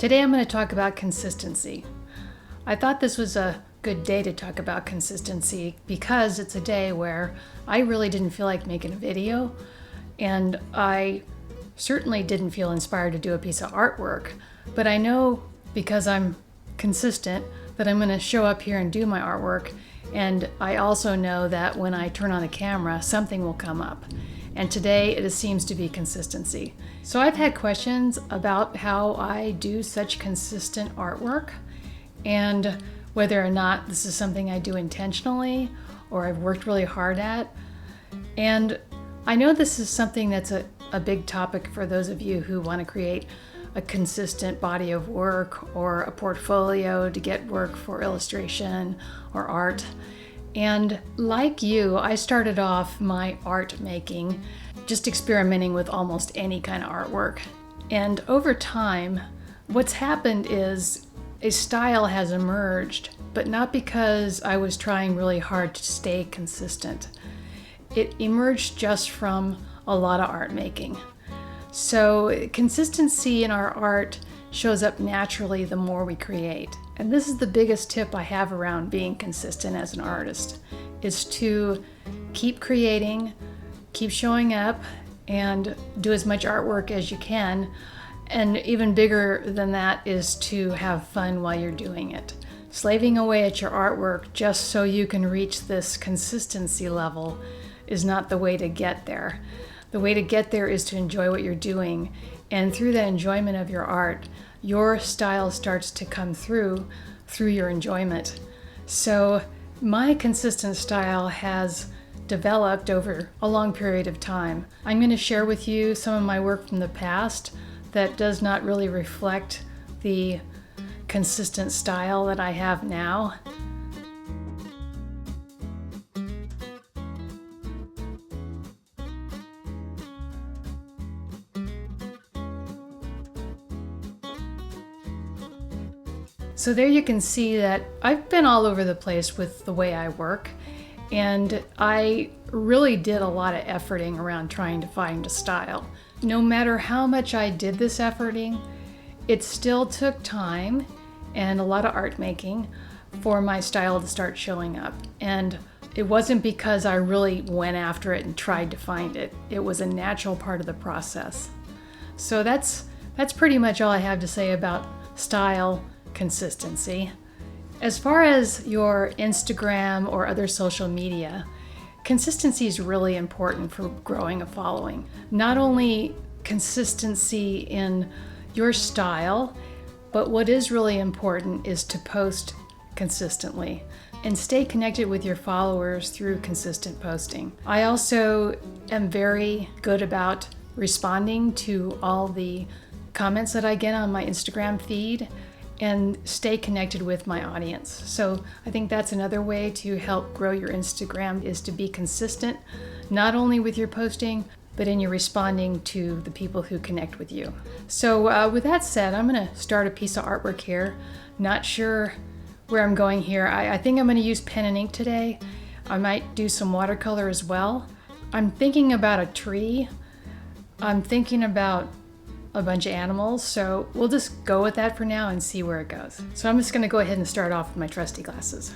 Today I'm going to talk about consistency. I thought this was a good day to talk about consistency because it's a day where I really didn't feel like making a video, and I certainly didn't feel inspired to do a piece of artwork, but I know because I'm consistent that I'm going to show up here and do my artwork, and I also know that when I turn on the camera something will come up. And today it seems to be consistency. So I've had questions about how I do such consistent artwork and whether or not this is something I do intentionally or I've worked really hard at. And I know this is something that's a big topic for those of you who want to create a consistent body of work or a portfolio to get work for illustration or art. And like you, I started off my art making just experimenting with almost any kind of artwork. And over time, what's happened is a style has emerged, but not because I was trying really hard to stay consistent. It emerged just from a lot of art making. So consistency in our art shows up naturally the more we create. And this is the biggest tip I have around being consistent as an artist, is to keep creating, keep showing up, and do as much artwork as you can. And even bigger than that is to have fun while you're doing it. Slaving away at your artwork just so you can reach this consistency level is not the way to get there. The way to get there is to enjoy what you're doing, and through that enjoyment of your art, your style starts to come through your enjoyment. So my consistent style has developed over a long period of time. I'm going to share with you some of my work from the past that does not really reflect the consistent style that I have now. So there you can see that I've been all over the place with the way I work, and I really did a lot of efforting around trying to find a style. No matter how much I did this efforting, it still took time and a lot of art making for my style to start showing up. And it wasn't because I really went after it and tried to find it. It was a natural part of the process. So that's pretty much all I have to say about style consistency. As far as your Instagram or other social media, consistency is really important for growing a following. Not only consistency in your style, but what is really important is to post consistently and stay connected with your followers through consistent posting. I also am very good about responding to all the comments that I get on my Instagram feed and stay connected with my audience. So I think that's another way to help grow your Instagram, is to be consistent, not only with your posting, but in your responding to the people who connect with you. So with that said, I'm gonna start a piece of artwork here. Not sure where I'm going here. I think I'm gonna use pen and ink today. I might do some watercolor as well. I'm thinking about a tree. I'm thinking about a bunch of animals, so we'll just go with that for now and see where it goes. So I'm just going to go ahead and start off with my trusty glasses.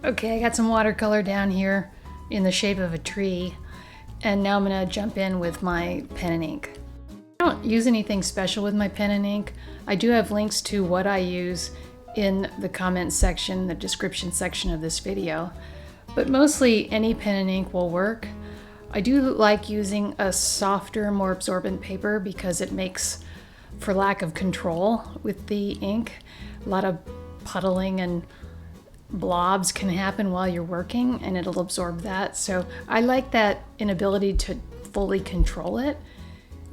Okay, I got some watercolor down here in the shape of a tree, and now I'm gonna jump in with my pen and ink. I don't use anything special with my pen and ink. I do have links to what I use in the comment section, the description section of this video, but mostly any pen and ink will work. I do like using a softer, more absorbent paper because it makes for lack of control with the ink. A lot of puddling and blobs can happen while you're working and it'll absorb that. So I like that inability to fully control it.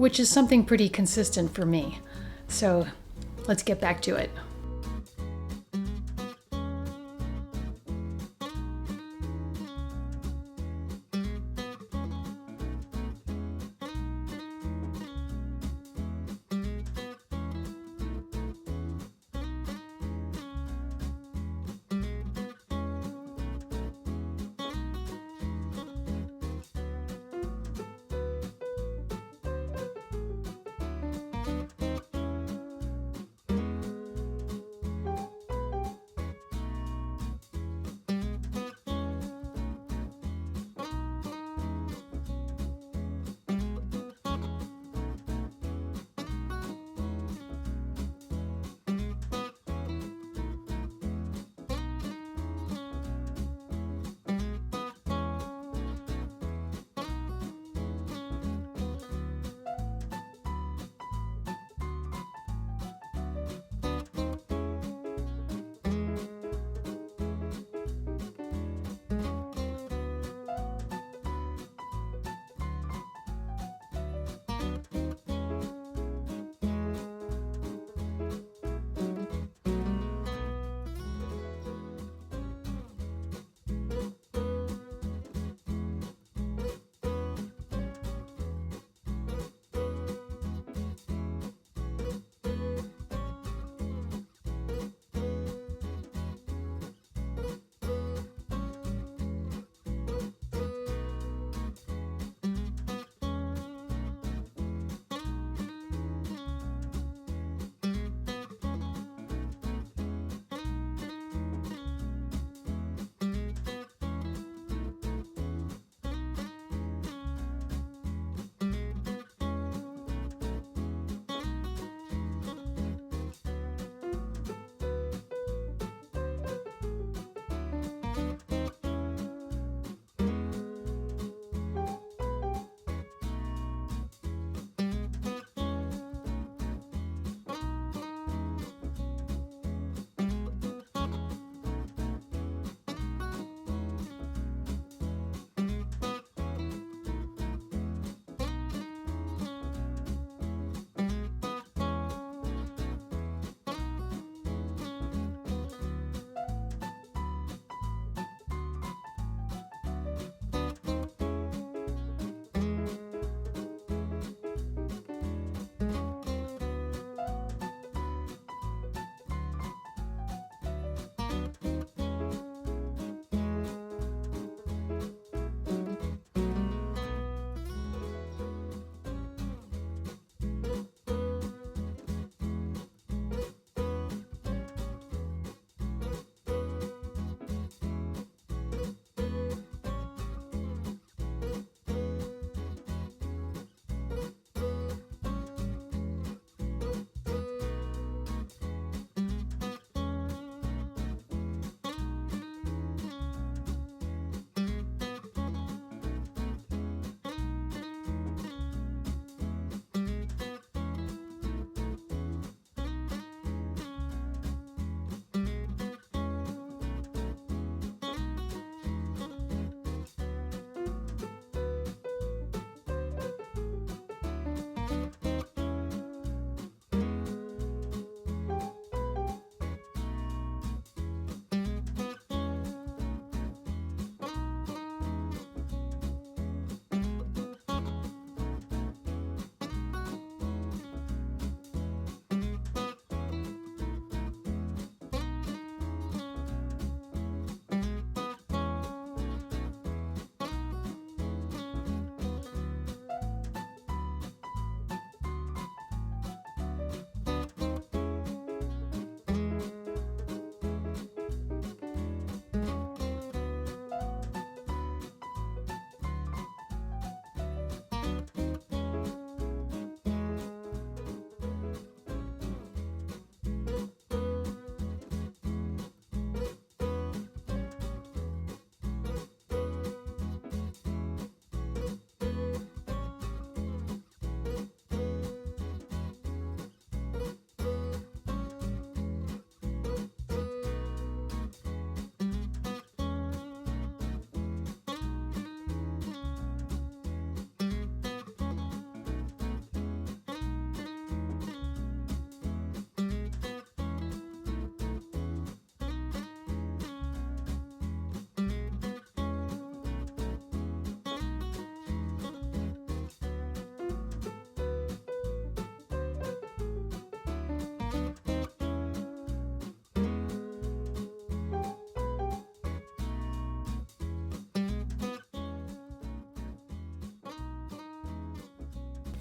which is something pretty consistent for me. So let's get back to it.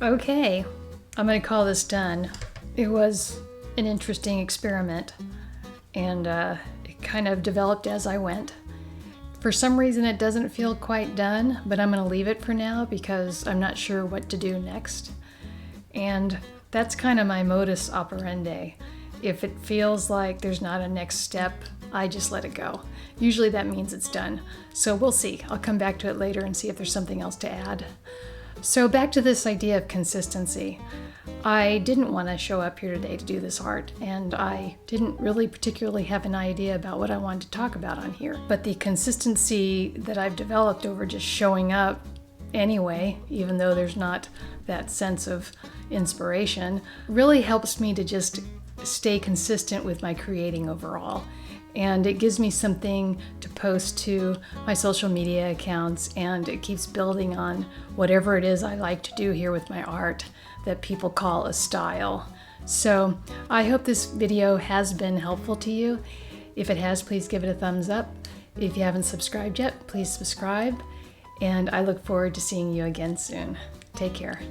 Okay, I'm gonna call this done. It was an interesting experiment, and it kind of developed as I went. For some reason it doesn't feel quite done, but I'm gonna leave it for now because I'm not sure what to do next. And that's kind of my modus operandi. If it feels like there's not a next step, I just let it go. Usually that means it's done. So we'll see. I'll come back to it later and see if there's something else to add. So back to this idea of consistency. I didn't want to show up here today to do this art, and I didn't really particularly have an idea about what I wanted to talk about on here. But the consistency that I've developed over just showing up anyway, even though there's not that sense of inspiration, really helps me to just stay consistent with my creating overall. And it gives me something to post to my social media accounts, and it keeps building on whatever it is I like to do here with my art that people call a style. So I hope this video has been helpful to you. If it has, please give it a thumbs up. If you haven't subscribed yet, please subscribe. And I look forward to seeing you again soon. Take care.